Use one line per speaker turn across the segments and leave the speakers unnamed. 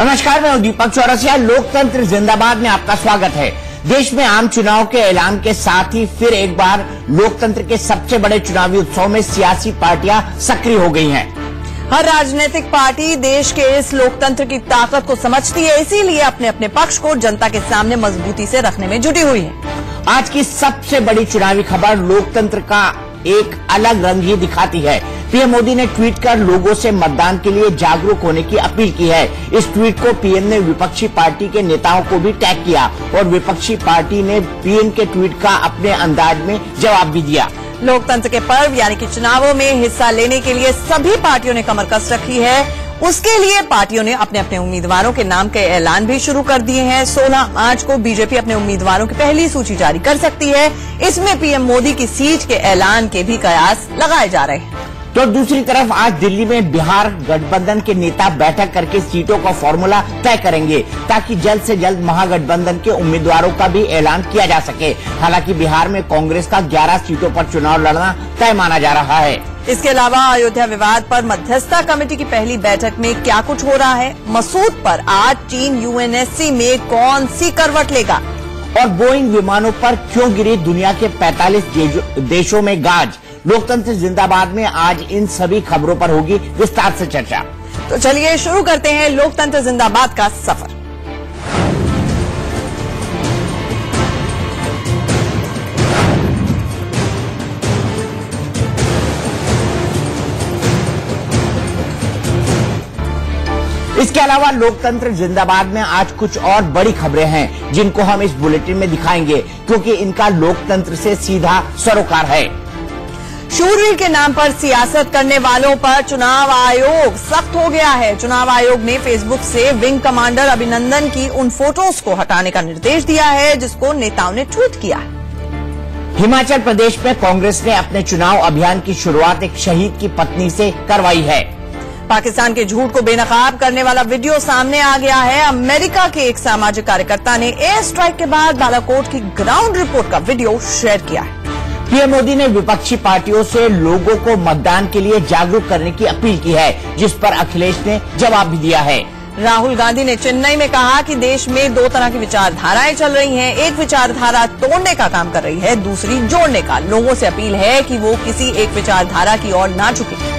नमस्कार, मैं दीपक चौरसिया। लोकतंत्र जिंदाबाद में आपका स्वागत है। देश में आम चुनाव के ऐलान के साथ ही फिर एक बार लोकतंत्र के सबसे बड़े चुनावी उत्सव में सियासी पार्टियां सक्रिय हो गई हैं।
हर राजनीतिक पार्टी देश के इस लोकतंत्र की ताकत को समझती है, इसीलिए अपने अपने पक्ष को जनता के सामने मजबूती से रखने में जुटी हुई है।
आज की सबसे बड़ी चुनावी खबर लोकतंत्र का एक अलग रंग ही दिखाती है। पीएम मोदी ने ट्वीट कर लोगों से मतदान के लिए जागरूक होने की अपील की है। इस ट्वीट को पीएम ने विपक्षी पार्टी के नेताओं को भी टैग किया और विपक्षी पार्टी ने पीएम के ट्वीट का अपने अंदाज में जवाब भी दिया।
लोकतंत्र के पर्व यानी कि चुनावों में हिस्सा लेने के लिए सभी पार्टियों ने कमर कस रखी है। उसके लिए पार्टियों ने अपने अपने उम्मीदवारों के नाम के ऐलान भी शुरू कर दिए हैं। 16 मार्च को बीजेपी अपने उम्मीदवारों की पहली सूची जारी कर सकती है। इसमें पीएम मोदी की सीट के ऐलान के भी कयास लगाए जा रहे हैं।
तो दूसरी तरफ आज दिल्ली में बिहार गठबंधन के नेता बैठक करके सीटों का फॉर्मूला तय करेंगे ताकि जल्द से जल्द महागठबंधन के उम्मीदवारों का भी ऐलान किया जा सके। हालांकि बिहार में कांग्रेस का 11 सीटों पर चुनाव लड़ना तय माना जा रहा है।
इसके अलावा अयोध्या विवाद पर मध्यस्थता कमेटी की पहली बैठक में क्या कुछ हो रहा है, मसूद पर आज चीन यूएनएससी में कौन सी करवट लेगा
और बोइंग विमानों पर क्यों गिरी दुनिया के 45 देशों में गाज। लोकतंत्र जिंदाबाद में आज इन सभी खबरों पर होगी विस्तार से चर्चा।
तो चलिए शुरू करते हैं लोकतंत्र जिंदाबाद का सफर।
इसके अलावा लोकतंत्र जिंदाबाद में आज कुछ और बड़ी खबरें हैं जिनको हम इस बुलेटिन में दिखाएंगे क्योंकि इनका लोकतंत्र से सीधा सरोकार है।
शूरवीर के नाम पर सियासत करने वालों पर चुनाव आयोग सख्त हो गया है। चुनाव आयोग ने फेसबुक से विंग कमांडर अभिनंदन की उन फोटोज को हटाने का निर्देश दिया है जिसको नेताओं ने ट्वीट किया है।
हिमाचल प्रदेश में कांग्रेस ने अपने चुनाव अभियान की शुरुआत एक शहीद की पत्नी से करवाई है।
पाकिस्तान के झूठ को बेनकाब करने वाला वीडियो सामने आ गया है। अमेरिका के एक सामाजिक कार्यकर्ता ने एयर स्ट्राइक के बाद बालाकोट की ग्राउंड रिपोर्ट का वीडियो शेयर किया है।
पीएम मोदी ने विपक्षी पार्टियों से लोगों को मतदान के लिए जागरूक करने की अपील की है, जिस पर अखिलेश ने जवाब भी दिया है।
राहुल गांधी ने चेन्नई में कहा कि देश में दो तरह की विचारधाराएं चल रही हैं। एक विचारधारा तोड़ने का काम कर रही है, दूसरी जोड़ने का। लोगों से अपील है कि वो किसी एक विचारधारा की ओर ना झुके।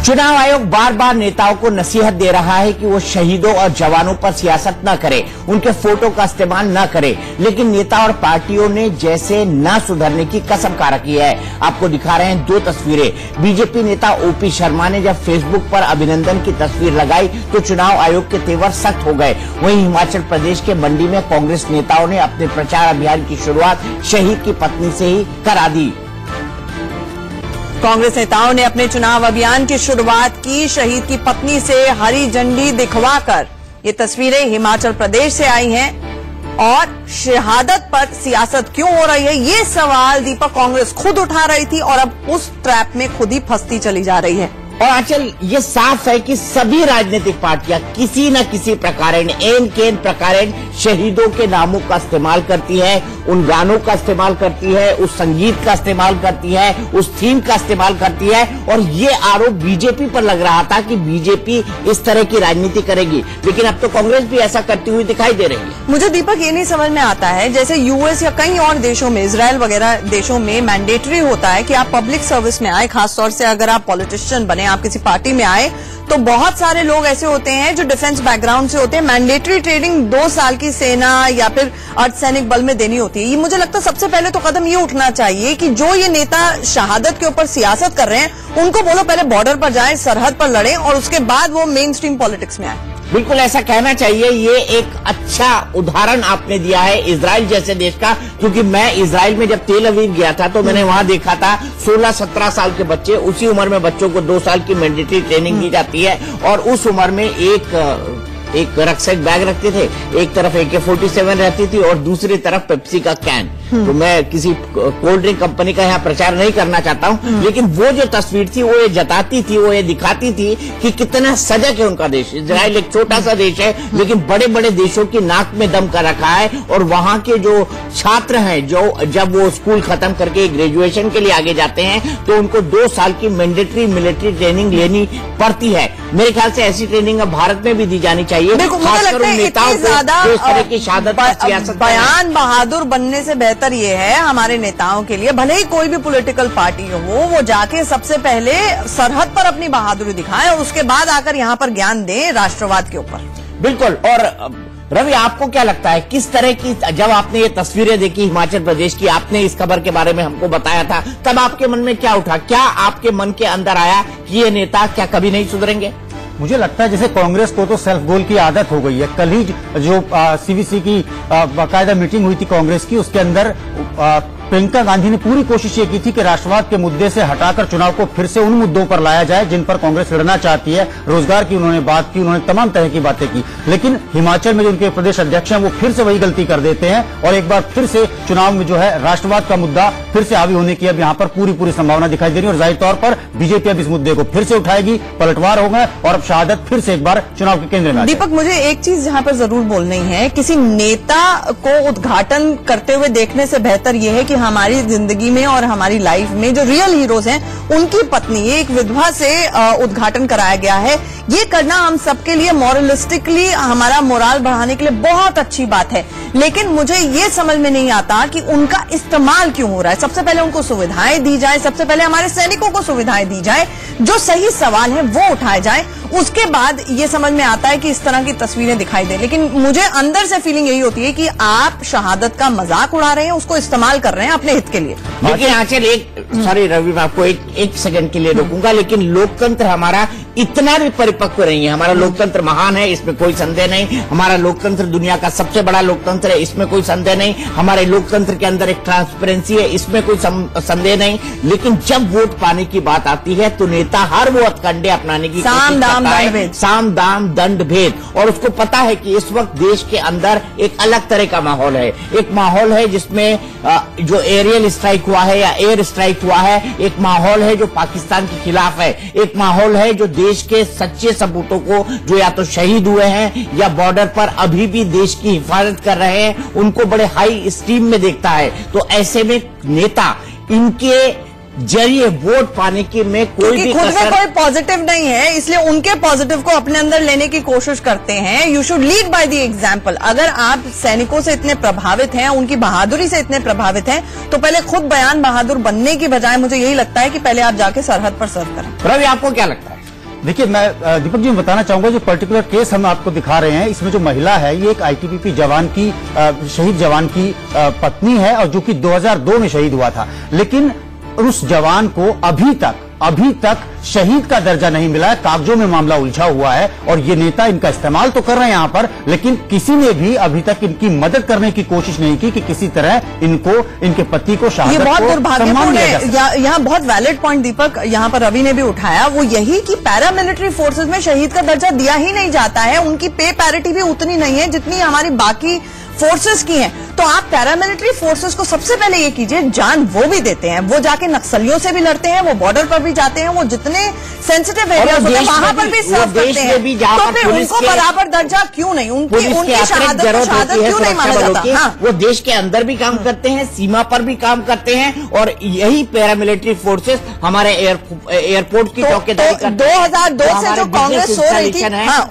चुनाव आयोग बार बार नेताओं को नसीहत दे रहा है कि वो शहीदों और जवानों पर सियासत न करे, उनके फोटो का इस्तेमाल न करे, लेकिन नेता और पार्टियों ने जैसे न सुधरने की कसम खा रखी है। आपको दिखा रहे हैं दो तस्वीरें। बीजेपी नेता ओपी शर्मा ने जब फेसबुक पर अभिनंदन की तस्वीर लगाई तो चुनाव आयोग के तेवर सख्त हो गए। वहीं हिमाचल प्रदेश के मंडी में कांग्रेस नेताओं ने अपने प्रचार अभियान की शुरुआत शहीद की पत्नी से ही करा दी।
कांग्रेस नेताओं ने अपने चुनाव अभियान की शुरुआत की शहीद की पत्नी से हरी झंडी दिखवाकर। ये तस्वीरें हिमाचल प्रदेश से आई हैं और शहादत पर सियासत क्यों हो रही है, ये सवाल दीपक कांग्रेस खुद उठा रही थी और अब उस ट्रैप में खुद ही फंसती चली जा रही है।
और आंचल, ये साफ है कि सभी राजनीतिक पार्टियां किसी न किसी प्रकार शहीदों के नामों का इस्तेमाल करती है, उन गानों का इस्तेमाल करती है, उस संगीत का इस्तेमाल करती है, उस थीम का इस्तेमाल करती है। और ये आरोप बीजेपी पर लग रहा था कि बीजेपी इस तरह की राजनीति करेगी, लेकिन अब तो कांग्रेस भी ऐसा करती हुई दिखाई दे रही है।
मुझे दीपक ये नहीं समझ में आता है, जैसे यूएस या कई और देशों में, इजराइल वगैरह देशों में मैंडेटरी होता है कि आप पब्लिक सर्विस में आए, खासतौर से अगर आप पॉलिटिशियन बने, आप किसी पार्टी में आए, तो बहुत सारे लोग ऐसे होते हैं जो डिफेंस बैकग्राउंड से होते हैं। मैंडेटरी ट्रेनिंग 2 साल की सेना या फिर अर्धसैनिक बल में देनी होती है। ये मुझे लगता है सबसे पहले तो कदम ये उठना चाहिए कि जो ये नेता शहादत के ऊपर सियासत कर रहे हैं उनको बोलो पहले बॉर्डर पर जाएं, सरहद पर लड़ें और उसके बाद वो मेन स्ट्रीम पॉलिटिक्स में आए।
बिल्कुल ऐसा कहना चाहिए। ये एक अच्छा उदाहरण आपने दिया है इजराइल जैसे देश का, क्योंकि मैं इजराइल में जब तेल अवीव गया था तो मैंने वहां देखा था 16-17 साल के बच्चे, उसी उम्र में बच्चों को 2 साल की मैंडेटरी ट्रेनिंग दी जाती है और उस उम्र में एक रक्सैक बैग रखते थे, एक तरफ AK-47 रहती थी और दूसरी तरफ पेप्सी का कैन। तो मैं किसी कोल्ड ड्रिंक कंपनी का यहाँ प्रचार नहीं करना चाहता हूँ, लेकिन वो जो तस्वीर थी वो ये जताती थी, वो ये दिखाती थी कि कितना सजग है उनका देश। इजराइल एक छोटा सा देश है, लेकिन बड़े बड़े देशों की नाक में दम कर रखा है। और वहां के जो छात्र हैं, जो जब वो स्कूल खत्म करके ग्रेजुएशन के लिए आगे जाते हैं तो उनको 2 साल की मैंडेटरी मिलिट्री ट्रेनिंग लेनी पड़ती है। मेरे ख्याल से ऐसी ट्रेनिंग अब भारत में भी दी जानी चाहिए।
खासकर उन नेताओं को
जो इस तरह की शहादत सियासत
बयान बहादुर बनने से बेहतर ये है हमारे नेताओं के लिए, भले ही कोई भी पॉलिटिकल पार्टी हो, वो जाके सबसे पहले सरहद पर अपनी बहादुरी दिखाएं और उसके बाद आकर यहाँ पर ज्ञान दें राष्ट्रवाद के ऊपर।
बिल्कुल। और रवि, आपको क्या लगता है किस तरह की, जब आपने ये तस्वीरें देखी हिमाचल प्रदेश की, आपने इस खबर के बारे में हमको बताया था, तब आपके मन में क्या उठा? क्या आपके मन के अंदर आया कि ये नेता क्या कभी नहीं सुधरेंगे?
मुझे लगता है जैसे कांग्रेस को तो सेल्फ गोल की आदत हो गई है। कल ही जो सीवीसी की बाकायदा मीटिंग हुई थी कांग्रेस की, उसके अंदर प्रियंका गांधी ने पूरी कोशिश ये की थी कि राष्ट्रवाद के मुद्दे से हटाकर चुनाव को फिर से उन मुद्दों पर लाया जाए जिन पर कांग्रेस लड़ना चाहती है। रोजगार की उन्होंने बात की, उन्होंने तमाम तरह की बातें की, लेकिन हिमाचल में जो उनके प्रदेश अध्यक्ष हैं वो फिर से वही गलती कर देते हैं और एक बार फिर से चुनाव में जो है राष्ट्रवाद का मुद्दा फिर से हावी होने की अब यहाँ पर पूरी संभावना दिखाई दे रही है। और जाहिर तौर पर बीजेपी अब इस मुद्दे को फिर से उठाएगी, पलटवार होगा और अब शहादत फिर से एक बार चुनाव के केंद्र में।
दीपक, मुझे एक चीज यहाँ पर जरूर बोलनी है, किसी नेता को उद्घाटन करते हुए देखने से बेहतर यह है कि हमारी जिंदगी में और हमारी लाइफ में जो रियल हीरोज हैं उनकी पत्नी, एक विधवा से उद्घाटन कराया गया है। ये करना हम सबके लिए मॉरलिस्टिकली हमारा मोराल बढ़ाने के लिए बहुत अच्छी बात है, लेकिन मुझे ये समझ में नहीं आता कि उनका इस्तेमाल क्यों हो रहा है। सबसे पहले उनको सुविधाएं दी जाए, सबसे पहले हमारे सैनिकों को सुविधाएं दी जाए, जो सही सवाल है वो उठाए जाए, उसके बाद ये समझ में आता है कि इस तरह की तस्वीरें दिखाई दे। लेकिन मुझे अंदर से फीलिंग यही होती है कि आप शहादत का मजाक उड़ा रहे हैं, उसको इस्तेमाल कर रहे हैं अपने हित के लिए।
लेकिन आंचल, सॉरी रवि, मैं आपको एक सेकंड के लिए रोकूंगा, लेकिन लोकतंत्र हमारा इतना भी परिपक्व नहीं है। हमारा लोकतंत्र महान है, इसमें कोई संदेह नहीं। हमारा लोकतंत्र दुनिया का सबसे बड़ा लोकतंत्र है, इसमें कोई संदेह नहीं। हमारे लोकतंत्र के अंदर एक ट्रांसपेरेंसी है, इसमें कोई संदेह नहीं। लेकिन जब वोट पाने की बात आती है तो नेता हर वो हथकंडे अपनाने की
साम
दाम दंड भेद, और उसको पता है कि इस वक्त देश के अंदर एक अलग तरह का माहौल है। एक माहौल है जिसमें जो एरियल स्ट्राइक हुआ है या एयर स्ट्राइक हुआ है, एक माहौल है जो पाकिस्तान के खिलाफ है, एक माहौल है जो देश के सच्चे सपूतों को, जो या तो शहीद हुए हैं या बॉर्डर पर अभी भी देश की हिफाजत कर रहे हैं, उनको बड़े हाई स्टीम में देखता है। तो ऐसे में नेता इनके जरिए वोट पाने की में कोई भी
खुद में कोई पॉजिटिव नहीं है, इसलिए उनके पॉजिटिव को अपने अंदर लेने की कोशिश करते हैं। You should lead by the example. अगर आप सैनिकों से इतने प्रभावित हैं, उनकी बहादुरी से इतने प्रभावित हैं, तो पहले खुद बयान बहादुर बनने की बजाय मुझे यही लगता है कि पहले आप जाके सरहद पर सर्व करें।
रवि, आपको क्या लगता है?
देखिए, मैं दीपक जी बताना चाहूंगा, जो पर्टिकुलर केस हम आपको दिखा रहे हैं, इसमें जो महिला है ये एक आईटीबीपी जवान की, शहीद जवान की पत्नी है, और जो कि 2002 में शहीद हुआ था। लेकिन उस जवान को अभी तक शहीद का दर्जा नहीं मिला है। कागजों में मामला उलझा हुआ है और ये नेता इनका इस्तेमाल तो कर रहे हैं यहाँ पर, लेकिन किसी ने भी अभी तक इनकी मदद करने की कोशिश नहीं की कि किसी तरह इनको, इनके पति को शहादत
ये बहुत दुर्भाग्यपूर्ण है। यहाँ बहुत वैलिड पॉइंट दीपक यहाँ पर रवि ने भी उठाया, वो यही कि पैरामिलिट्री फोर्सेज में शहीद का दर्जा दिया ही नहीं जाता है। उनकी पे पैरिटी भी उतनी नहीं है जितनी हमारी बाकी फोर्सेस की हैं। तो आप पैरामिलिट्री फोर्सेस को सबसे पहले ये कीजिए, जान वो भी देते हैं, वो जाके नक्सलियों से भी लड़ते हैं, वो बॉर्डर पर भी जाते हैं, वो जितने सेंसिटिव एरियाज होते हैं वहां पर भी सर्व करते हैं। तो फिर उनको बराबर दर्जा क्यों नहीं, उनकी शहादत क्यों नहीं माना जाता? हाँ,
वो देश के अंदर भी काम करते हैं, सीमा पर भी काम करते हैं, और यही पैरामिलिट्री फोर्सेस हमारे एयरपोर्ट की चौकीदारी करते हैं।
2002 से जो कांग्रेस सो रही थी,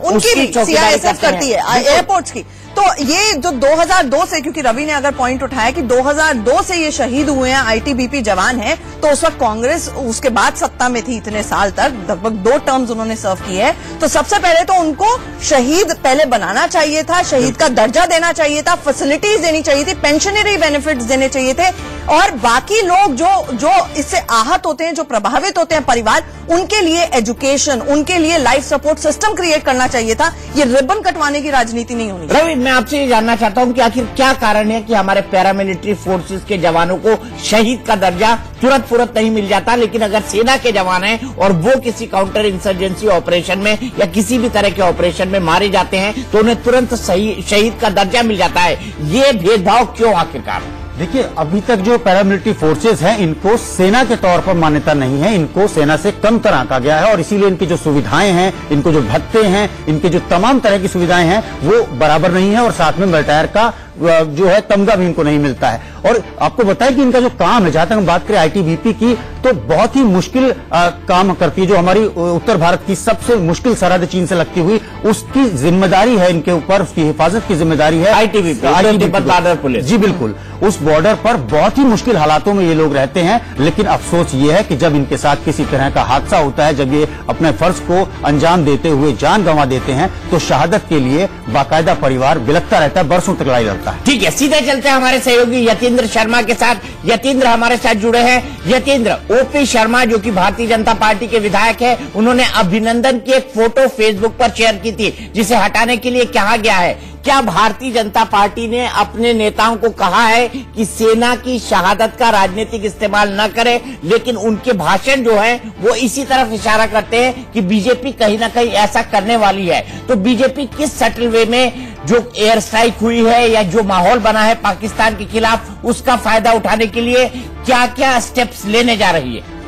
उनकी भी सीआईएसएफ करती है एयरपोर्ट्स की। तो ये जो 2002 से, क्योंकि रवि ने अगर पॉइंट उठाया कि 2002 से ये शहीद हुए हैं, आईटीबीपी जवान हैं, तो उस वक्त कांग्रेस उसके बाद सत्ता में थी इतने साल तक, लगभग 2 टर्म्स उन्होंने सर्व की है। तो सबसे पहले तो उनको शहीद पहले बनाना चाहिए था, शहीद का दर्जा देना चाहिए था, फैसिलिटीज देनी चाहिए थी, पेंशनरी बेनिफिट्स देने चाहिए थे, और बाकी लोग जो इससे आहत होते हैं, जो प्रभावित होते हैं परिवार, उनके लिए एजुकेशन, उनके लिए लाइफ सपोर्ट सिस्टम क्रिएट करना चाहिए था। ये रिबन कटवाने की राजनीति नहीं होनी चाहिए।
मैं आपसे ये जानना चाहता हूं कि आखिर क्या कारण है कि हमारे पैरामिलिट्री फोर्सेस के जवानों को शहीद का दर्जा तुरंत नहीं मिल जाता, लेकिन अगर सेना के जवान हैं और वो किसी काउंटर इंसर्जेंसी ऑपरेशन में या किसी भी तरह के ऑपरेशन में मारे जाते हैं तो उन्हें तुरंत शहीद का दर्जा मिल जाता है। ये भेदभाव क्यों आखिरकार?
देखिए, अभी तक जो पैरामिलिट्री फोर्सेस हैं इनको सेना के तौर पर मान्यता नहीं है, इनको सेना से कम तरह आंका गया है और इसीलिए इनकी जो सुविधाएं हैं, इनको जो भत्ते हैं, इनके जो तमाम तरह की सुविधाएं हैं वो बराबर नहीं है और साथ में रिटायर का जो है तमगा भी इनको नहीं मिलता है। और आपको बताएं कि इनका जो काम है, जहां तक हम बात करें आईटीबीपी की, तो बहुत ही मुश्किल काम करती है। जो हमारी उत्तर भारत की सबसे मुश्किल सरहद चीन से लगती हुई, उसकी जिम्मेदारी है इनके ऊपर, उसकी हिफाजत की जिम्मेदारी है
आईटीबीपी बॉर्डर पुलिस।
जी बिल्कुल, उस बॉर्डर पर बहुत ही मुश्किल हालातों में ये लोग रहते हैं। लेकिन अफसोस ये है कि जब इनके साथ किसी तरह का हादसा होता है, जब ये अपने फर्ज को अंजाम देते हुए जान गंवा देते हैं, तो शहादत के लिए बाकायदा परिवार बिलखता रहता है, बरसों तक लड़ाई लड़ता है।
ठीक है, सीधे चलते हैं हमारे सहयोगी यतीन्द्र शर्मा के साथ। यतीन्द्र हमारे साथ जुड़े हैं। यतीन्द्र, ओपी शर्मा जो कि भारतीय जनता पार्टी के विधायक है, उन्होंने अभिनंदन की एक फोटो फेसबुक पर शेयर की थी जिसे हटाने के लिए कहा गया है। क्या भारतीय जनता पार्टी ने अपने नेताओं को कहा है कि सेना की शहादत का राजनीतिक इस्तेमाल न करे, लेकिन उनके भाषण जो है वो इसी तरफ इशारा करते हैं कि बीजेपी कहीं ना कहीं ऐसा करने वाली है? तो बीजेपी किस सटल वे में जो एयर स्ट्राइक हुई है या जो माहौल बना है पाकिस्तान के खिलाफ, उसका फायदा उठाने के लिए क्या क्या स्टेप्स लेने जा रही है?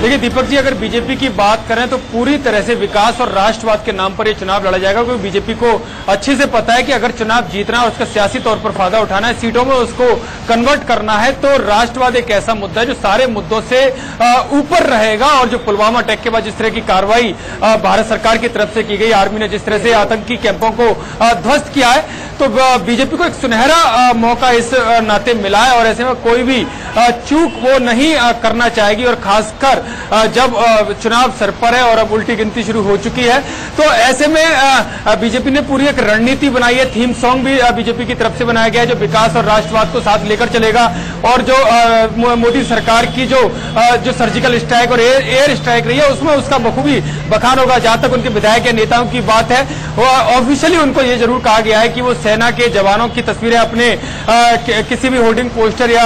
देखिए दीपक जी, अगर बीजेपी की बात करें तो पूरी तरह से विकास और राष्ट्रवाद के नाम पर ये चुनाव लड़ा जाएगा, क्योंकि बीजेपी को अच्छे से पता है कि अगर चुनाव जीतना है और उसका सियासी तौर पर फायदा उठाना है, सीटों में उसको कन्वर्ट करना है, तो राष्ट्रवाद एक ऐसा मुद्दा है जो सारे मुद्दों से ऊपर रहेगा। और जो पुलवामा अटैक के बाद जिस तरह की कार्रवाई भारत सरकार की तरफ से की गई, आर्मी ने जिस तरह से आतंकी कैंपों को ध्वस्त किया है, तो बीजेपी को एक सुनहरा मौका इस नाते मिला है और ऐसे में कोई भी चूक वो नहीं करना चाहेगी। और खासकर जब चुनाव सर पर है और अब उल्टी गिनती शुरू हो चुकी है, तो ऐसे में बीजेपी ने पूरी एक रणनीति बनाई है। थीम सॉन्ग भी बीजेपी की तरफ से बनाया गया है जो विकास और राष्ट्रवाद को साथ लेकर चलेगा। और जो मोदी सरकार की जो सर्जिकल स्ट्राइक और एयर स्ट्राइक रही है, उसमें उसका बखूबी बखान होगा। जहां तक उनके विधायक या नेताओं की बात है, वो ऑफिशियली उनको ये जरूर कहा गया है कि वो सेना के जवानों की तस्वीरें अपने किसी भी होर्डिंग पोस्टर या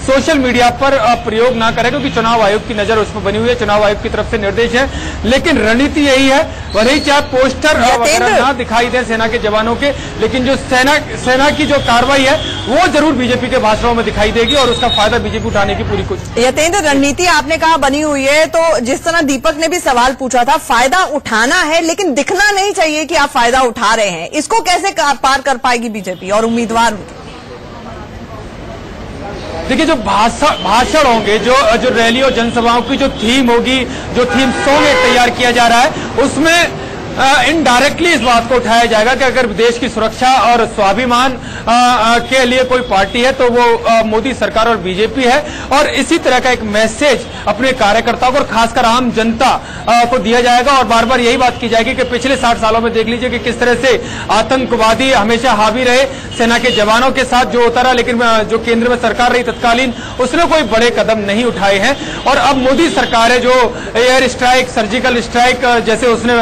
सोशल मीडिया पर प्रयोग ना करें, क्योंकि चुनाव आयोग की नजर उस पर बनी हुई है, चुनाव आयोग की तरफ से निर्देश है। लेकिन रणनीति यही है, भले ही चाहे पोस्टर वगैरह ना दिखाई दे सेना के जवानों के, लेकिन जो सेना की जो कार्रवाई है वो जरूर बीजेपी के भाषणों में दिखाई देगी और उसका फायदा बीजेपी उठाने की पूरी कोशिश।
यतेंद्र, रणनीति आपने कहा बनी हुई है, तो जिस तरह दीपक ने भी सवाल पूछा था, फायदा उठाना है लेकिन दिखना नहीं चाहिए कि आप फायदा उठा रहे हैं, इसको कैसे पार कर पाएगी बीजेपी और उम्मीदवार?
देखिए, जो भाषण होंगे, जो रैली और जनसभाओं की जो थीम होगी, जो थीम सॉन्ग तैयार किया जा रहा है, उसमें इनडायरेक्टली इस बात को उठाया जाएगा कि अगर देश की सुरक्षा और स्वाभिमान के लिए कोई पार्टी है तो वो मोदी सरकार और बीजेपी है। और इसी तरह का एक मैसेज अपने कार्यकर्ताओं को और खासकर आम जनता को दिया जाएगा। और बार बार यही बात की जाएगी कि पिछले 60 सालों में देख लीजिए कि किस तरह से आतंकवादी हमेशा हावी रहे सेना के जवानों के साथ जो होता रहा, लेकिन जो केंद्र में सरकार रही तत्कालीन, उसने कोई बड़े कदम नहीं उठाए हैं। और अब मोदी सरकार है जो एयर स्ट्राइक, सर्जिकल स्ट्राइक जैसे उसने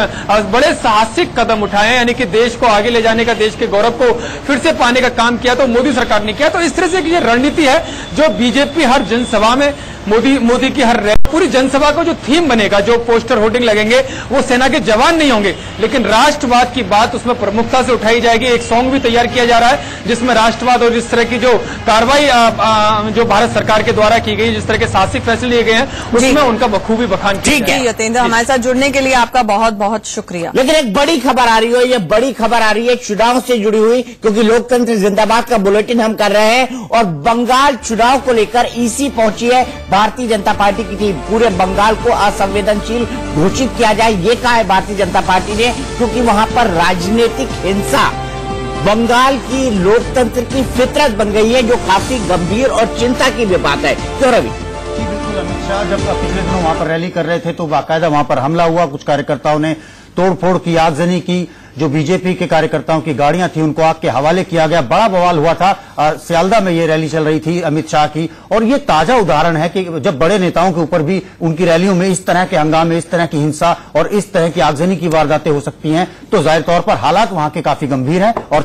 बड़े साहसिक कदम उठाए, यानी कि देश को आगे ले जाने का, देश के गौरव को फिर से पाने का काम किया, तो मोदी सरकार ने किया। तो इस तरह से ये रणनीति है जो बीजेपी हर जनसभा में, मोदी की हर पूरी जनसभा को जो थीम बनेगा, जो पोस्टर होर्डिंग लगेंगे, वो सेना के जवान नहीं होंगे, लेकिन राष्ट्रवाद की बात उसमें प्रमुखता से उठाई जाएगी। एक सॉन्ग भी तैयार किया जा रहा है जिसमें राष्ट्रवाद और इस तरह की जो कार्रवाई जो भारत सरकार के द्वारा की गई, जिस तरह के साहसिक फैसले लिए गए हैं, उसमें उनका बखूबी बखान किया।
ठीक है यतेंद्र, हमारे साथ जुड़ने के लिए आपका बहुत बहुत शुक्रिया।
लेकिन एक बड़ी खबर आ रही है, ये बड़ी खबर आ रही है चुनाव से जुड़ी हुई, क्योंकि लोकतंत्र जिंदाबाद का बुलेटिन हम कर रहे हैं और बंगाल चुनाव को लेकर ईसी पहुंची है भारतीय जनता पार्टी की टीम। पूरे बंगाल को असंवेदनशील घोषित किया जाए, ये कहा है भारतीय जनता पार्टी ने, क्योंकि वहां पर राजनीतिक हिंसा बंगाल की लोकतंत्र की फितरत बन गई है, जो काफी गंभीर और चिंता की भी बात है। क्यों रवि?
बिल्कुल, अमित शाह जब पिछले दिनों वहां पर रैली कर रहे थे तो बाकायदा वहां पर हमला हुआ, कुछ कार्यकर्ताओं ने तोड़फोड़ की, आगजनी की। जो बीजेपी के कार्यकर्ताओं की गाड़ियां थी उनको आग के हवाले किया गया, बड़ा बवाल हुआ था। सियालदा में ये रैली चल रही थी अमित शाह की, और ये ताजा उदाहरण है कि जब बड़े नेताओं के ऊपर भी उनकी रैलियों में इस तरह के हंगामे, इस तरह की हिंसा और इस तरह की आगजनी की वारदातें हो सकती हैं, तो जाहिर तौर पर हालात वहां के काफी गंभीर हैं और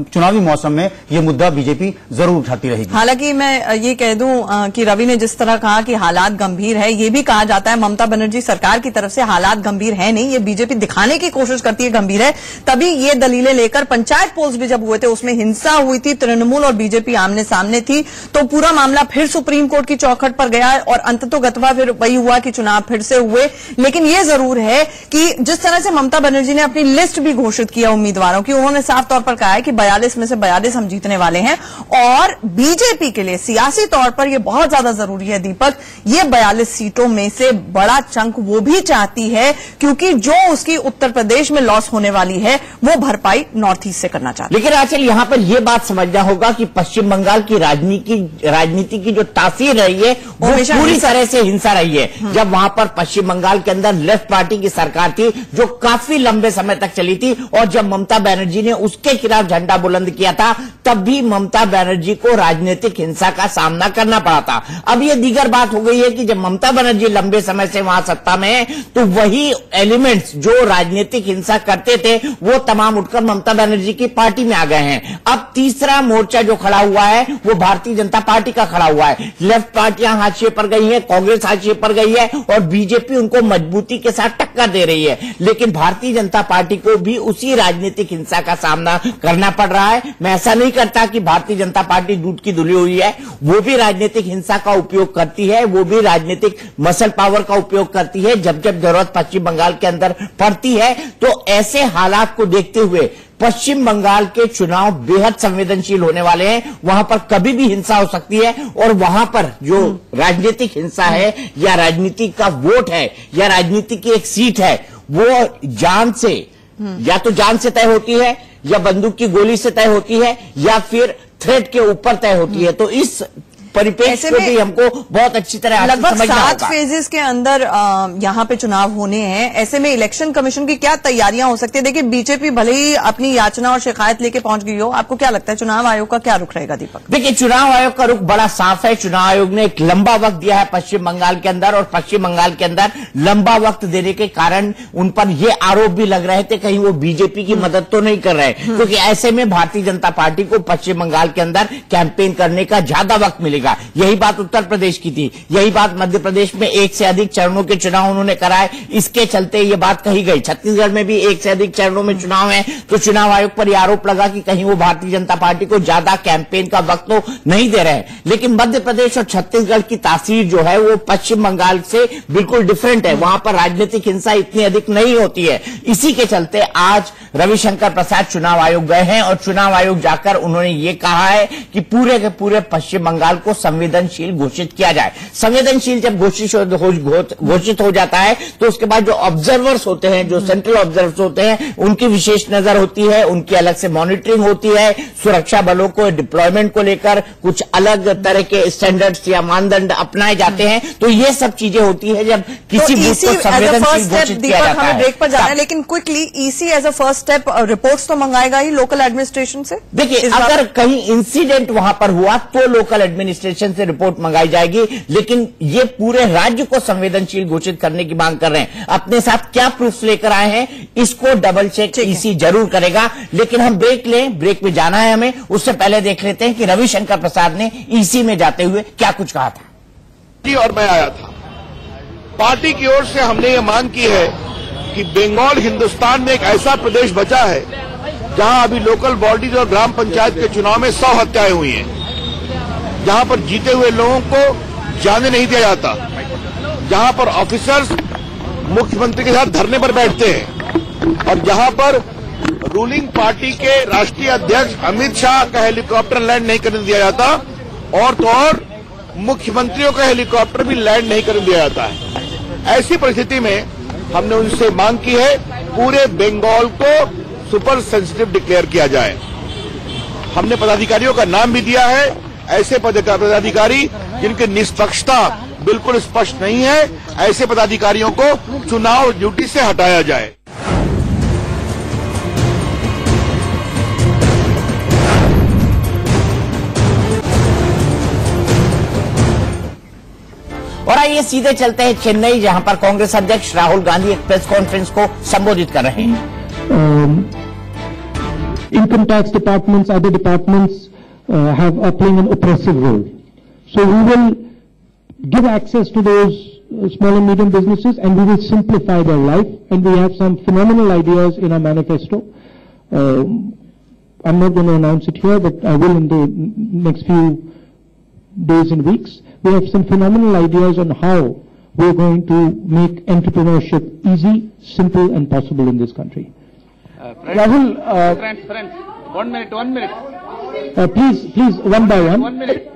चुनावी मौसम में ये मुद्दा बीजेपी जरूर उठाती रहेगी।
हालांकि मैं ये कह दूं कि रवि ने जिस तरह कहा कि हालात गंभीर है, ये भी कहा जाता है ममता बनर्जी सरकार की तरफ से हालात गंभीर है नहीं, ये बीजेपी दिखाने की कोशिश करती है गंभीर गंभीर है। तभी ये दलीलें लेकर पंचायत पोल्स भी जब हुए थे उसमें हिंसा हुई थी, तृणमूल और बीजेपी आमने सामने थी, तो पूरा मामला फिर सुप्रीम कोर्ट की चौखट पर गया और अंततोगत्वा फिर वही हुआ कि चुनाव फिर से हुए। लेकिन यह जरूर है कि जिस तरह से ममता बनर्जी ने अपनी लिस्ट भी घोषित किया उम्मीदवारों की, उन्होंने साफ तौर पर कहा है कि 42 में से 42 हम जीतने वाले हैं। और बीजेपी के लिए सियासी तौर पर यह बहुत ज्यादा जरूरी है दीपक, ये 42 सीटों में से बड़ा चंक वो भी चाहती है, क्योंकि जो उसकी उत्तर प्रदेश में लॉस होने वाली है वो भरपाई नॉर्थ ईस्ट से करना चाहती है।
लेकिन आजकल यहां पर यह बात समझना होगा कि पश्चिम बंगाल की राजनीति की जो तासीर रही है वो पूरी तरह से हिंसा रही है। जब वहां पर पश्चिम बंगाल के अंदर लेफ्ट पार्टी की सरकार थी जो काफी लंबे समय तक चली थी, और जब ममता बनर्जी ने उसके खिलाफ झंडा बुलंद किया था तब भी ममता बनर्जी को राजनीतिक हिंसा का सामना करना पड़ा था। अब यह दीगर बात हो गई है कि जब ममता बनर्जी लंबे समय से वहां सत्ता में है तो वही एलिमेंट्स जो राजनीतिक हिंसा करते थे वो तमाम उठकर ममता बनर्जी की पार्टी में आ गए हैं। अब तीसरा मोर्चा जो खड़ा हुआ है वो भारतीय जनता पार्टी का खड़ा हुआ है। लेफ्ट पार्टियां हाशिए पर गई है, कांग्रेस हाशिए पर गई है और बीजेपी उनको मजबूती के साथ टक्कर दे रही है। लेकिन भारतीय जनता पार्टी को भी उसी राजनीतिक हिंसा का सामना करना पड़ रहा है। मैं ऐसा नहीं करता कि भारतीय जनता पार्टी दूध की धुली हुई है, वो भी राजनीतिक हिंसा का उपयोग करती है, वो भी राजनीतिक मसल पावर का उपयोग करती है। जब जब जरूरत पश्चिम बंगाल के अंदर पड़ती है तो ऐसे हालात को देखते हुए पश्चिम बंगाल के चुनाव बेहद संवेदनशील होने वाले हैं। वहां पर कभी भी हिंसा हो सकती है और वहां पर जो राजनीतिक हिंसा है या राजनीति का वोट है या राजनीति की एक सीट है वो जान से या तो जान से तय होती है या बंदूक की गोली से तय होती है या फिर थ्रेट के ऊपर तय होती है। तो इस परिप्रेक्ष्य को भी हमको बहुत अच्छी तरह
लगभग 7 फेजेस के अंदर यहां पे चुनाव होने हैं। ऐसे में इलेक्शन कमीशन की क्या तैयारियां हो सकती है? देखिए बीजेपी भले ही अपनी याचना और शिकायत लेके पहुंच गई हो, आपको क्या लगता है चुनाव आयोग का क्या रुख रहेगा दीपक?
देखिए चुनाव आयोग का रुख बड़ा साफ है। चुनाव आयोग ने एक लंबा वक्त दिया है पश्चिम बंगाल के अंदर, और पश्चिम बंगाल के अंदर लंबा वक्त देने के कारण उन पर ये आरोप भी लग रहे थे कहीं वो बीजेपी की मदद तो नहीं कर रहे, क्योंकि ऐसे में भारतीय जनता पार्टी को पश्चिम बंगाल के अंदर कैंपेन करने का ज्यादा वक्त मिलेगा। यही बात उत्तर प्रदेश की थी, यही बात मध्य प्रदेश में एक से अधिक चरणों के चुनाव उन्होंने कराए, इसके चलते ये बात कही गई। छत्तीसगढ़ में भी एक से अधिक चरणों में चुनाव है, तो चुनाव आयोग पर यह आरोप लगा कि कहीं वो भारतीय जनता पार्टी को ज्यादा कैंपेन का वक्त तो नहीं दे रहे हैं। लेकिन मध्य प्रदेश और छत्तीसगढ़ की तासीर जो है वो पश्चिम बंगाल से बिल्कुल डिफरेंट है। वहां पर राजनीतिक हिंसा इतनी अधिक नहीं होती है। इसी के चलते आज रविशंकर प्रसाद चुनाव आयोग गए हैं और चुनाव आयोग जाकर उन्होंने ये कहा है कि पूरे के पूरे पश्चिम बंगाल को संवेदनशील घोषित किया जाए। संवेदनशील जब घोषित हो जाता है तो उसके बाद जो ऑब्जर्वर्स होते हैं, जो सेंट्रल ऑब्जर्वर्स होते हैं, उनकी विशेष नजर होती है, उनकी अलग से मॉनिटरिंग होती है। सुरक्षा बलों को डिप्लॉयमेंट को लेकर कुछ अलग तरह के स्टैंडर्ड्स या मानदंड अपनाए जाते हैं। तो ये सब चीजें होती है जब किसी बूथ को संवेदनशील घोषित किया जाता है।
ब्रेक पर जाना है, लेकिन quickly easy as a first step reports तो मंगाएगा ही लोकल एडमिनिस्ट्रेशन से।
देखिए अगर कहीं इंसिडेंट वहां पर हुआ तो लोकल एडमिनिस्ट्रेशन से रिपोर्ट मंगाई जाएगी, लेकिन ये पूरे राज्य को संवेदनशील घोषित करने की मांग कर रहे हैं। अपने साथ क्या प्रूफ लेकर आए हैं इसको डबल चेक ईसी जरूर करेगा। लेकिन हम ब्रेक लें, ब्रेक में जाना है हमें, उससे पहले देख लेते हैं कि रविशंकर प्रसाद ने ईसी में जाते हुए क्या कुछ कहा था।
जी और मैं आया था, पार्टी की ओर से हमने ये मांग की है कि बंगाल हिंदुस्तान में एक ऐसा प्रदेश बचा है जहां अभी लोकल बॉडीज और ग्राम पंचायत के चुनाव में 100 हत्याएं हुई हैं, जहां पर जीते हुए लोगों को जाने नहीं दिया जाता, जहां पर ऑफिसर्स मुख्यमंत्री के साथ धरने पर बैठते हैं और जहां पर रूलिंग पार्टी के राष्ट्रीय अध्यक्ष अमित शाह का हेलीकॉप्टर लैंड नहीं करने दिया जाता, और तो और मुख्यमंत्रियों का हेलीकॉप्टर भी लैंड नहीं करने दिया जाता है। ऐसी परिस्थिति में हमने उनसे मांग की है पूरे बंगाल को सुपर सेंसिटिव डिक्लेयर किया जाए। हमने पदाधिकारियों का नाम भी दिया है, ऐसे पदाधिकारी जिनकी निष्पक्षता बिल्कुल स्पष्ट नहीं है, ऐसे पदाधिकारियों को चुनाव ड्यूटी से हटाया जाए।
और आइए सीधे चलते हैं चेन्नई, जहां पर कांग्रेस अध्यक्ष राहुल गांधी एक प्रेस कॉन्फ्रेंस को संबोधित कर रहे हैं।
Income tax departments, other departments are playing an oppressive role. So we will give access to those small and medium businesses, and we will simplify their life. And we have some phenomenal ideas in our manifesto. I'm not going to announce it here, but I will in the next few days and weeks. We have some phenomenal ideas on how we're going to make entrepreneurship easy, simple, and possible in this country. Rahul,
friends, 1 minute.
Please, one by one.
1 minute.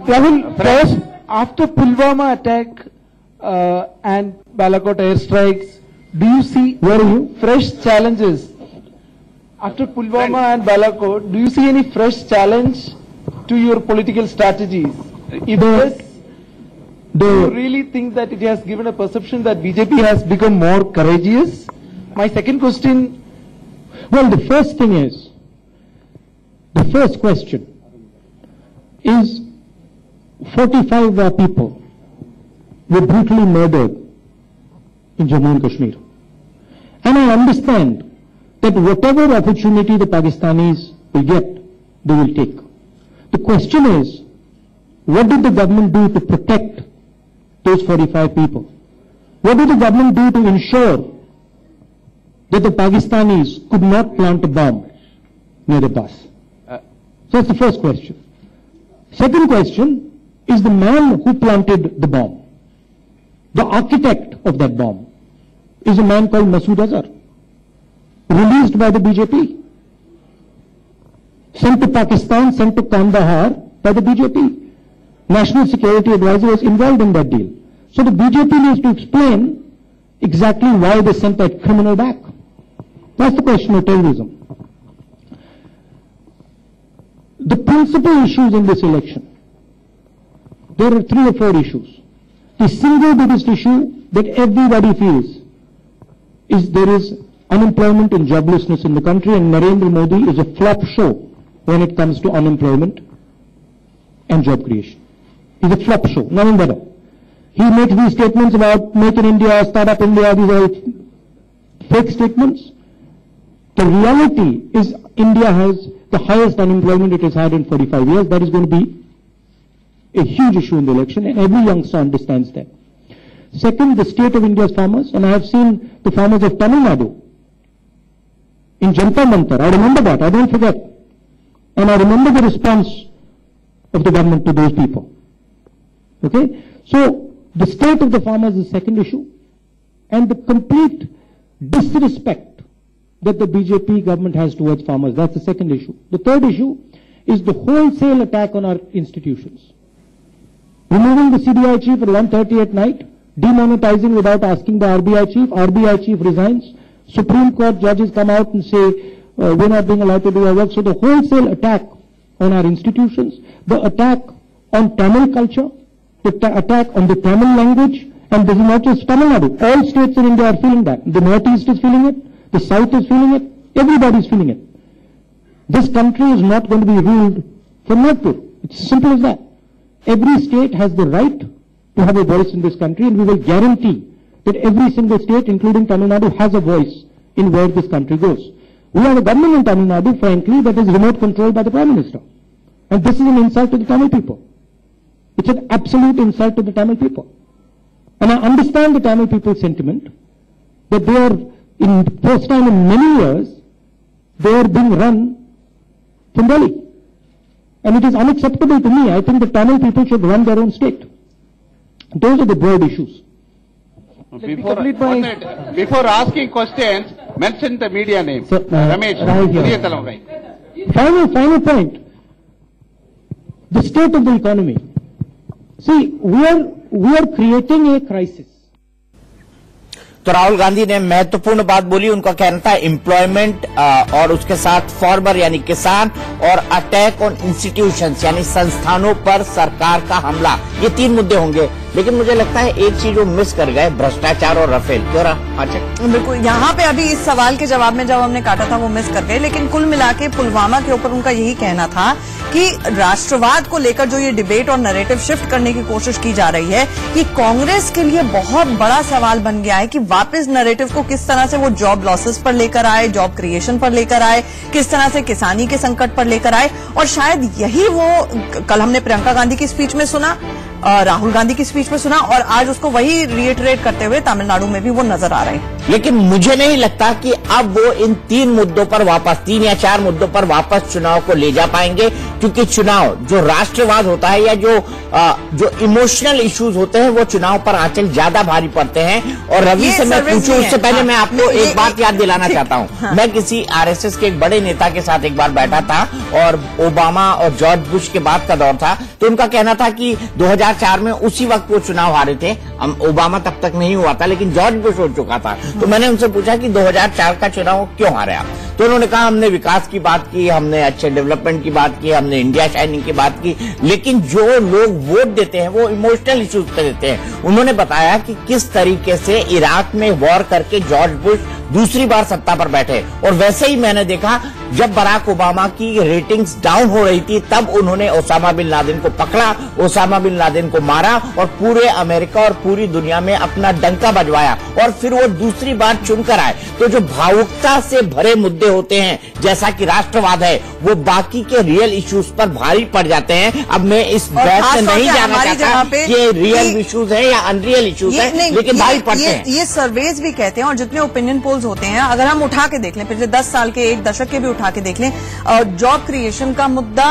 Rahul,
First, after Pulwama attack and Balakot airstrikes, do you see fresh challenges? After Pulwama and Balakot, do you see any fresh challenge to your political strategies? If yes, do you really think that it has given a perception that BJP has become more courageous? My second question.
Well, the first question is 45 people were brutally murdered in Jammu and Kashmir. And I understand that whatever opportunity the Pakistanis will get, they will take. The question is, what did the government do to protect those 45 people? What did the government do to ensure that the Pakistanis could not plant a bomb near the bus? So that's the first question. Second question is the man who planted the bomb. The architect of that bomb is a man called Masood Azhar, released by the BJP, sent to Pakistan, sent to Kandahar by the BJP. National Security Advisor was involved in that deal. So the BJP needs to explain exactly why they sent that criminal back. That's the question of terrorism. The principal issues in this election, there are 3 or 4 issues. The single biggest issue that everybody feels is there is unemployment and joblessness in the country, and Narendra Modi is a flop show when it comes to unemployment and job creation. He's a flop show, nothing better. He makes these statements about Make in India, Startup India, these are fake statements. The reality is India has the highest unemployment it has had in 45 years. That is going to be a huge issue in the election, and every youngster understands that. Second, the state of India's farmers, and I have seen the farmers of Tamil Nadu in Jantar Mantar. I remember that, I don't forget. And I remember the response of the government to those people. Okay? So, the state of the farmers is the second issue, and the complete disrespect that the BJP government has towards farmers, that's the second issue. The third issue is the wholesale attack on our institutions. Removing the CBI chief at 1:30 at night, demonetizing without asking the RBI chief resigns, Supreme Court judges come out and say, we're not being allowed to do our work. So the wholesale attack on our institutions, the attack on Tamil culture, the attack on the Tamil language, and this is not just Tamil Nadu. All states in India are feeling that. The Northeast is feeling it, the South is feeling it, everybody is feeling it. This country is not going to be ruled from Nagpur. It's as simple as that. Every state has the right to have a voice in this country, and we will guarantee that every single state, including Tamil Nadu, has a voice in where this country goes. We have a government in Tamil Nadu, frankly, that is remote controlled by the Prime Minister. And this is an insult to the Tamil people. It's an absolute insult to the Tamil people. And I understand the Tamil people's sentiment that they are, in the first time in many years, they are being run from Delhi. And it is unacceptable to me. I think the Tamil people should run their own state. Those are the broad issues.
Before asking questions, mention the media name.
So,
Ramesh,
right. Final point. The state of the economy. See, we are creating a crisis.
तो राहुल गांधी ने महत्वपूर्ण बात बोली। उनका कहना था employment और उसके साथ फार्मर यानी किसान और अटैक ऑन इंस्टीट्यूशंस यानी संस्थानों पर सरकार का हमला, ये 3 मुद्दे होंगे। लेकिन मुझे लगता है एक चीज वो मिस कर गए, भ्रष्टाचार और राफेल। क्यों रहा?
बिल्कुल, यहाँ पे अभी इस सवाल के जवाब में जब हमने काटा था वो मिस कर गए। लेकिन कुल मिला के पुलवामा के ऊपर उनका यही कहना था कि राष्ट्रवाद को लेकर जो ये डिबेट और नैरेटिव शिफ्ट करने की कोशिश की जा रही है, कि कांग्रेस के लिए बहुत बड़ा सवाल बन गया है कि वापस नैरेटिव को किस तरह से वो जॉब लॉसेस पर लेकर आए, जॉब क्रिएशन पर लेकर आए, किस तरह से किसानी के संकट पर लेकर आए। और शायद यही वो, कल हमने प्रियंका गांधी की स्पीच में सुना, राहुल गांधी की स्पीच में सुना और आज उसको वही रिएटरेट करते हुए तमिलनाडु में भी वो नजर आ रहे हैं।
लेकिन मुझे नहीं लगता कि अब वो इन 3 मुद्दों पर वापस 3 या 4 मुद्दों पर वापस चुनाव को ले जा पाएंगे, क्योंकि चुनाव जो राष्ट्रवाद होता है या जो इमोशनल इश्यूज होते हैं वो चुनाव पर आंचल ज्यादा भारी पड़ते हैं। और रवि से मैं पूछूं उससे पहले मैं आपको एक बात याद दिलाना चाहता हूं। मैं किसी आरएसएस के एक बड़े नेता के साथ एक बार बैठा था और ओबामा और जॉर्ज बुश के बाद का दौर था, तो उनका कहना था कि 2004 में उसी वक्त वो चुनाव हारे थे। ओबामा तब तक नहीं हुआ था लेकिन जॉर्ज बुश हो चुका था। तो मैंने उनसे पूछा कि 2004 का चुनाव क्यों हारे आप? तो उन्होंने कहा हमने विकास की बात की, हमने अच्छे डेवलपमेंट की बात की, हमने इंडिया शाइनिंग की बात की, लेकिन जो लोग वोट देते हैं वो इमोशनल इश्यूज पे देते हैं। उन्होंने बताया कि किस तरीके से इराक में वॉर करके जॉर्ज बुश दूसरी बार सत्ता पर बैठे, और वैसे ही मैंने देखा जब बराक ओबामा की रेटिंग्स डाउन हो रही थी तब उन्होंने ओसामा बिन लादेन को पकड़ा, ओसामा बिन लादेन को मारा और पूरे अमेरिका और पूरी दुनिया में अपना डंका बजवाया और फिर वो दूसरी बार चुनकर आए। तो जो भावुकता से भरे मुद्दे होते हैं जैसा कि राष्ट्रवाद है वो बाकी के रियल इश्यूज पर भारी पड़ जाते हैं। अब मैं इस बात से नहीं जाना चाहता कि ये रियल इश्यूज है या अनरियल इश्यूज है, लेकिन भारी पड़ते हैं।
ये सर्वेज भी कहते हैं और जितने ओपिनियन पोल्स होते हैं अगर हम उठा के देख लें, पिछले 10 साल के 1 दशक के भी उठा के देख लें, जॉब क्रिएशन का मुद्दा,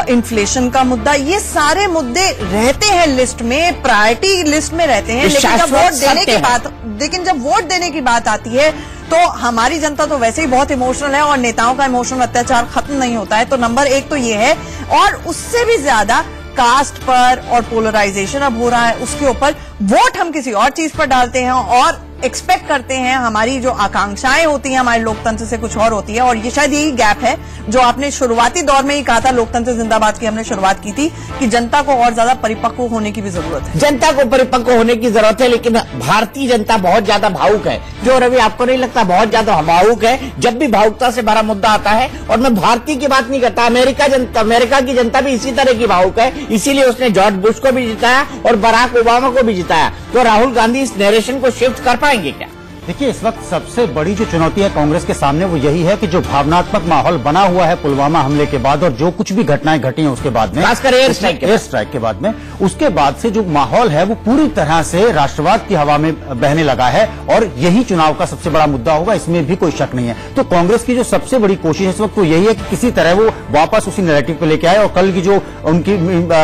इन्फ्लेशन का मुद्दा, ये सारे मुद्दे रहते हैं लिस्ट में, प्रायोरिटी लिस्ट में रहते हैं। लेकिन जब वोट देने की बात आती है तो हमारी जनता तो वैसे ही बहुत इमोशनल है और नेताओं का इमोशनल अत्याचार खत्म नहीं होता है। तो नंबर 1 तो ये है, और उससे भी ज्यादा कास्ट पर और पोलराइजेशन अब हो रहा है, उसके ऊपर वोट हम किसी और चीज पर डालते हैं और एक्सपेक्ट करते हैं, हमारी जो आकांक्षाएं होती हैं हमारे लोकतंत्र से कुछ और होती है। और ये शायद यही गैप है जो आपने शुरुआती दौर में ही कहा था, लोकतंत्र जिंदाबाद की हमने शुरुआत की थी कि जनता को और ज्यादा परिपक्व होने की भी जरूरत है।
जनता को परिपक्व होने की जरूरत है, लेकिन भारतीय जनता बहुत ज्यादा भावुक है। जो रवि आपको नहीं लगता बहुत ज्यादा भावुक है? जब भी भावुकता से भरा मुद्दा आता है, और मैं भारतीय की बात नहीं करता, अमेरिका की जनता भी इसी तरह की भावुक है, इसीलिए उसने जॉर्ज बुश को भी जिताया और बराक ओबामा को भी जिताया। तो राहुल गांधी इस नरेशन को शिफ्ट कर पाएंगे क्या?
देखिए, इस वक्त सबसे बड़ी जो चुनौती है कांग्रेस के सामने वो यही है कि जो भावनात्मक माहौल बना हुआ है पुलवामा हमले के बाद और जो कुछ भी घटनाएं घटी हैं उसके बाद में,
खासकर एयर स्ट्राइक के बाद में,
उसके बाद से जो माहौल है वो पूरी तरह से राष्ट्रवाद की हवा में बहने लगा है और यही चुनाव का सबसे बड़ा मुद्दा होगा, इसमें भी कोई शक नहीं है। तो कांग्रेस की जो सबसे बड़ी कोशिश इस वक्त वो यही है कि किसी तरह वो वापस उसी नैरेटिव को लेकर आए। और कल की जो उनकी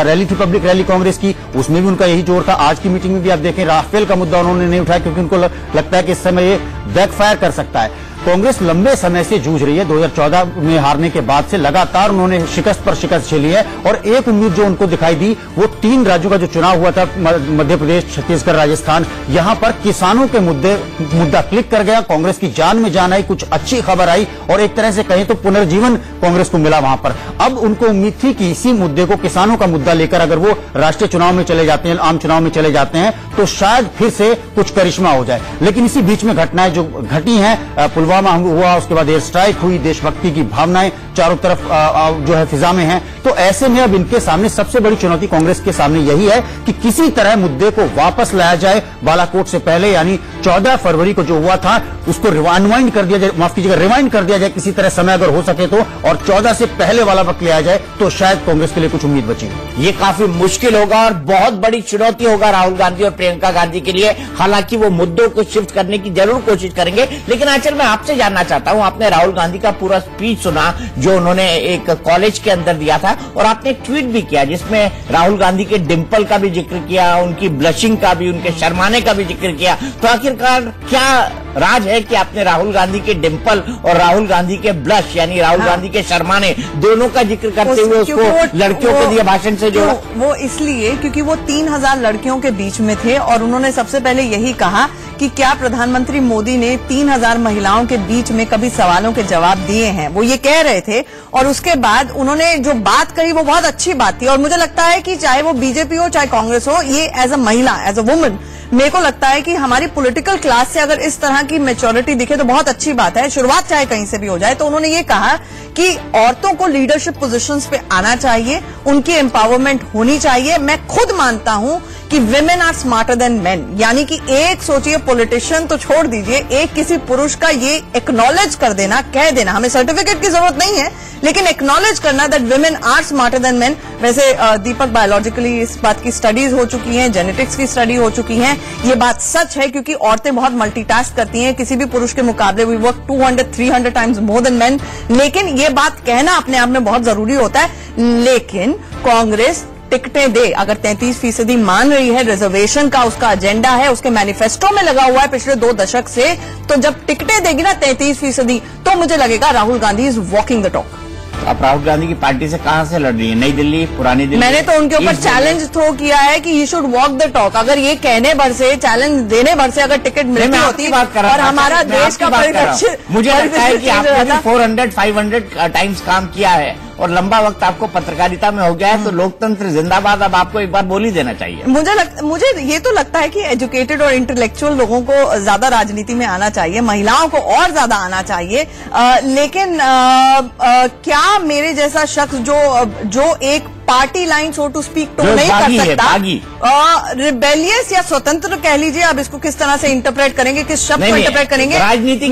रैली थी, पब्लिक रैली कांग्रेस की, उसमें भी उनका यही जोर था। आज की मीटिंग में भी आप देखें राफेल का मुद्दा उन्होंने नहीं उठाया क्योंकि उनको लगता है कि इस समय ये बैकफायर कर सकता है। कांग्रेस लंबे समय से जूझ रही है, 2014 में हारने के बाद से लगातार उन्होंने शिकस्त पर शिकस्त झेली है और एक उम्मीद जो उनको दिखाई दी वो 3 राज्यों का जो चुनाव हुआ था, मध्य प्रदेश, छत्तीसगढ़, राजस्थान, यहां पर किसानों के मुद्दा क्लिक कर गया, कांग्रेस की जान में जान आई, कुछ अच्छी खबर आई और एक तरह से कहें तो पुनर्जीवन कांग्रेस को मिला वहां पर। अब उनको उम्मीद थी कि इसी मुद्दे को, किसानों का मुद्दा लेकर अगर वो राष्ट्रीय चुनाव में चले जाते हैं, आम चुनाव में चले जाते हैं तो शायद फिर से कुछ करिश्मा हो जाए। लेकिन इसी बीच में घटनाएं जो घटी हैं, पुलवामा हुआ, उसके बाद एयर स्ट्राइक हुई, देशभक्ति की भावनाएं चारों तरफ जो है फिजा में हैं। तो ऐसे में अब इनके सामने सबसे बड़ी चुनौती कांग्रेस के सामने यही है कि किसी तरह मुद्दे को वापस लाया जाए बालाकोट से पहले, यानी 14 फरवरी को जो हुआ था उसको रिवाइंड कर दिया जाए, माफ कीजिएगा, रिवाइंड कर दिया जाए किसी तरह समय अगर हो सके तो, और 14 से पहले वाला वक्त लिया जाए तो शायद कांग्रेस के लिए कुछ उम्मीद बची।
ये काफी मुश्किल होगा और बहुत बड़ी चुनौती होगा राहुल गांधी और प्रियंका गांधी के लिए। हालांकि वो मुद्दों को शिफ्ट करने की जरूर कोशिश करेंगे। लेकिन आचल मैं आपसे जानना चाहता हूं, आपने राहुल गांधी का पूरा स्पीच सुना जो उन्होंने एक कॉलेज के अंदर दिया था और आपने एक ट्वीट भी किया जिसमें राहुल गांधी के डिंपल का भी जिक्र किया, उनकी ब्लशिंग का भी, उनके शर्माने का भी जिक्र किया। तो आखिरकार क्या राज है कि आपने राहुल गांधी के डिंपल और राहुल गांधी के ब्लश यानी राहुल गांधी के शर्माने दोनों का जिक्र करते हुए उसको लड़कियों के दिए भाषण से जोड़ा?
वो इसलिए क्योंकि वो 3000 लड़कियों के बीच में थे और उन्होंने सबसे पहले यही कहा कि क्या प्रधानमंत्री मोदी ने 3000 महिलाओं के बीच में कभी सवालों के जवाब दिए हैं, वो ये कह रहे थे। और उसके बाद उन्होंने जो बात कही वो बहुत अच्छी बात थी और मुझे लगता है कि चाहे वो बीजेपी हो चाहे कांग्रेस हो, ये एज अ महिला, एज अ वुमन, मेरे को लगता है कि हमारी पॉलिटिकल क्लास से अगर इस तरह की मैच्योरिटी दिखे तो बहुत अच्छी बात है, शुरुआत चाहे कहीं से भी हो जाए। तो उन्होंने ये कहा कि औरतों को लीडरशिप पोजीशंस पे आना चाहिए, उनकी एम्पावरमेंट होनी चाहिए। मैं खुद मानता हूं कि women are smarter than men, यानी कि एक सोचिए पॉलिटिशियन तो छोड़ दीजिए, एक किसी पुरुष का ये एक्नॉलेज कर देना, कह देना, हमें सर्टिफिकेट की जरूरत नहीं है, लेकिन एक्नॉलेज करना that women are smarter than men. वैसे दीपक, बायोलॉजिकली इस बात की स्टडीज हो चुकी हैं, जेनेटिक्स की स्टडी हो चुकी है, ये बात सच है, क्योंकि औरतें बहुत मल्टीटास्क करती हैं, किसी भी पुरुष के मुकाबले we work 200-300 times more than men. लेकिन ये बात कहना अपने आप में बहुत जरूरी होता है। लेकिन कांग्रेस टिकटें दे, अगर 33% मान रही है, रिजर्वेशन का उसका एजेंडा है, उसके मैनिफेस्टो में लगा हुआ है पिछले 2 दशक से, तो जब टिकटें देगी ना 33%, तो मुझे लगेगा Rahul Gandhi is walking the talk.
आप राहुल गांधी की पार्टी से कहां से लड़ रही है? नई दिल्ली, पुरानी दिल्ली?
मैंने तो उनके ऊपर चैलेंज थ्रो किया है कि he should walk the talk. अगर ये कहने भर से, चैलेंज देने भर से अगर टिकट मिलती होती और हमारा देश का परिदृश्य,
मुझे लगता है कि आपने भी 400-500 टाइम्स काम किया है और लंबा वक्त आपको पत्रकारिता में हो गया है, तो लोकतंत्र जिंदाबाद अब आपको एक बार बोल ही देना चाहिए।
मुझे ये तो लगता है कि एजुकेटेड और इंटेलेक्चुअल लोगों को ज्यादा राजनीति में आना चाहिए, महिलाओं को और ज्यादा आना चाहिए। लेकिन क्या मेरे जैसा शख्स जो एक party line so to speak तो नहीं कर सकता, रिबेलियस या स्वतंत्र कह लीजिए, अब इसको किस तरह से इंटरप्रेट करेंगे, किस शब्द को इंटरप्रेट करेंगे,
राजनीति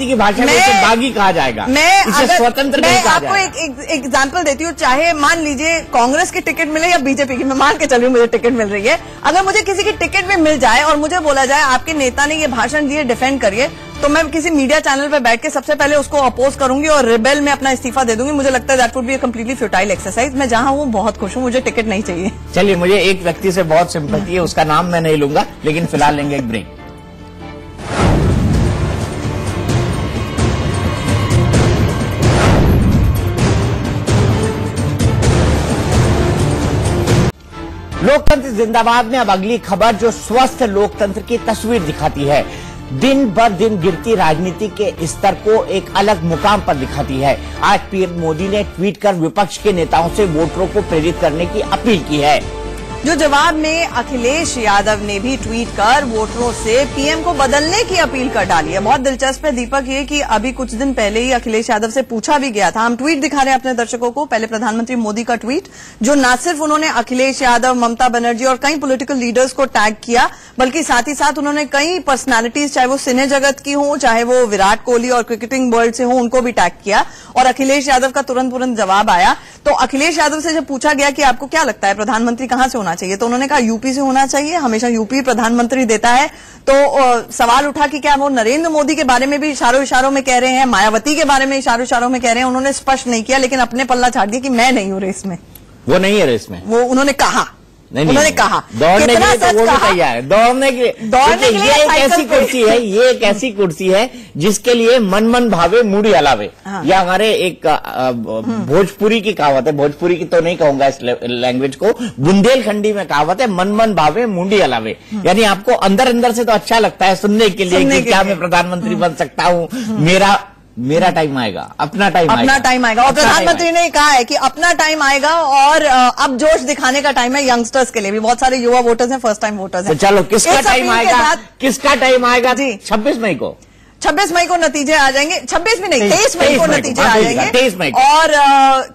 की भाषा में इसे बागी कहा जाएगा, इसे स्वतंत्र नहीं कहा जाएगा।
एक एग्जाम्पल देती हूँ, चाहे मान लीजिए कांग्रेस की टिकट मिले या बीजेपी की, मैं मान के चल रही हूँ मुझे टिकट मिल रही है, अगर मुझे किसी की टिकट भी मिल जाए और मुझे बोला जाए आपके नेता ने ये भाषण दिए, डिफेंड करिए, तो मैं किसी मीडिया चैनल पर बैठ के सबसे पहले उसको अपोज करूंगी और रिबेल में अपना इस्तीफा दे दूंगी। मुझे लगता है that would be a completely futile exercise. मैं जहां हूं बहुत खुश हूं, मुझे टिकट नहीं चाहिए।
चलिए, मुझे एक व्यक्ति से बहुत सिंपैथी है, उसका नाम मैं नहीं लूंगा, लेकिन फिलहाल लेंगे एक ब्रेक। लोकतंत्र जिंदाबाद में अब अगली खबर जो स्वस्थ लोकतंत्र की तस्वीर दिखाती है, दिन बर दिन गिरती राजनीति के स्तर को एक अलग मुकाम पर दिखाती है। आज पीएम मोदी ने ट्वीट कर विपक्ष के नेताओं से वोटरों को प्रेरित करने की अपील की है।
जो जवाब में अखिलेश यादव ने भी ट्वीट कर वोटरों से पीएम को बदलने की अपील कर डाली है। बहुत दिलचस्प है दीपक ये कि अभी कुछ दिन पहले ही अखिलेश यादव से पूछा भी गया था। हम ट्वीट दिखा रहे हैं अपने दर्शकों को, पहले प्रधानमंत्री मोदी का ट्वीट, जो न सिर्फ उन्होंने अखिलेश यादव, ममता बनर्जी और कई पॉलिटिकल लीडर्स को टैग किया, बल्कि साथ ही साथ उन्होंने कई पर्सनैलिटीज, चाहे वो सिने जगत की हो, चाहे वो विराट कोहली और क्रिकेटिंग वर्ल्ड से हो, उनको भी टैग किया और अखिलेश यादव का तुरंत जवाब आया। तो अखिलेश यादव से जब पूछा गया कि आपको क्या लगता है प्रधानमंत्री कहां से होना चाहिए, तो उन्होंने कहा यूपी से होना चाहिए, हमेशा यूपी प्रधानमंत्री देता है। तो सवाल उठा कि क्या वो नरेंद्र मोदी के बारे में भी इशारों में कह रहे हैं, मायावती के बारे में इशारों में कह रहे हैं। उन्होंने स्पष्ट नहीं किया, लेकिन अपने पल्ला छाड़ दिया कि मैं नहीं हूं रेस में।
वो नहीं है रेस में,
वो उन्होंने कहा,
उन्होंने कहा दौड़ने के लिए तो वो भी तैयार है, दौड़ने के लिए ये एक ऐसी कुर्सी है, ये एक ऐसी कुर्सी है जिसके लिए मन भावे मूडी हलावे। हाँ। या हमारे एक भोजपुरी की कहावत है, भोजपुरी की तो नहीं कहूंगा इस लैंग्वेज को, बुंदेलखंडी में कहावत है, मन भावे मूडी हलावे। यानी आपको अंदर से तो अच्छा लगता है सुनने के लिए कि क्या मैं प्रधानमंत्री बन सकता हूं, मेरा टाइम आएगा, अपना टाइम आएगा।
और प्रधानमंत्री ने कहा है कि अपना टाइम आएगा और अब जोश दिखाने का टाइम है यंगस्टर्स के लिए भी। बहुत सारे युवा वोटर्स हैं, फर्स्ट टाइम वोटर्स हैं।
तो चलो किसका टाइम आएगा जी? 26 मई को
26 मई को नतीजे आ जाएंगे, 26 भी नहीं 23 मई को नतीजे आ जाएंगे,
23 मई
और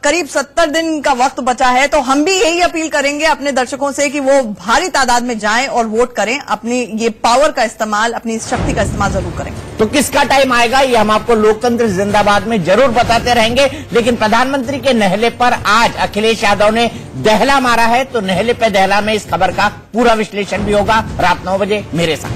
करीब 70 दिन का वक्त बचा है। तो हम भी यही अपील करेंगे अपने दर्शकों से कि वो भारी तादाद में जाएं और वोट करें, अपनी ये पावर का इस्तेमाल, अपनी शक्ति का इस्तेमाल जरूर करें।
तो किसका टाइम आएगा ये हम आपको लोकतंत्र जिंदाबाद में जरूर बताते रहेंगे। लेकिन प्रधानमंत्री के नहले पर आज अखिलेश यादव ने दहला मारा है, तो नहले पे दहला में इस खबर का पूरा विश्लेषण भी होगा रात 9 बजे मेरे साथ।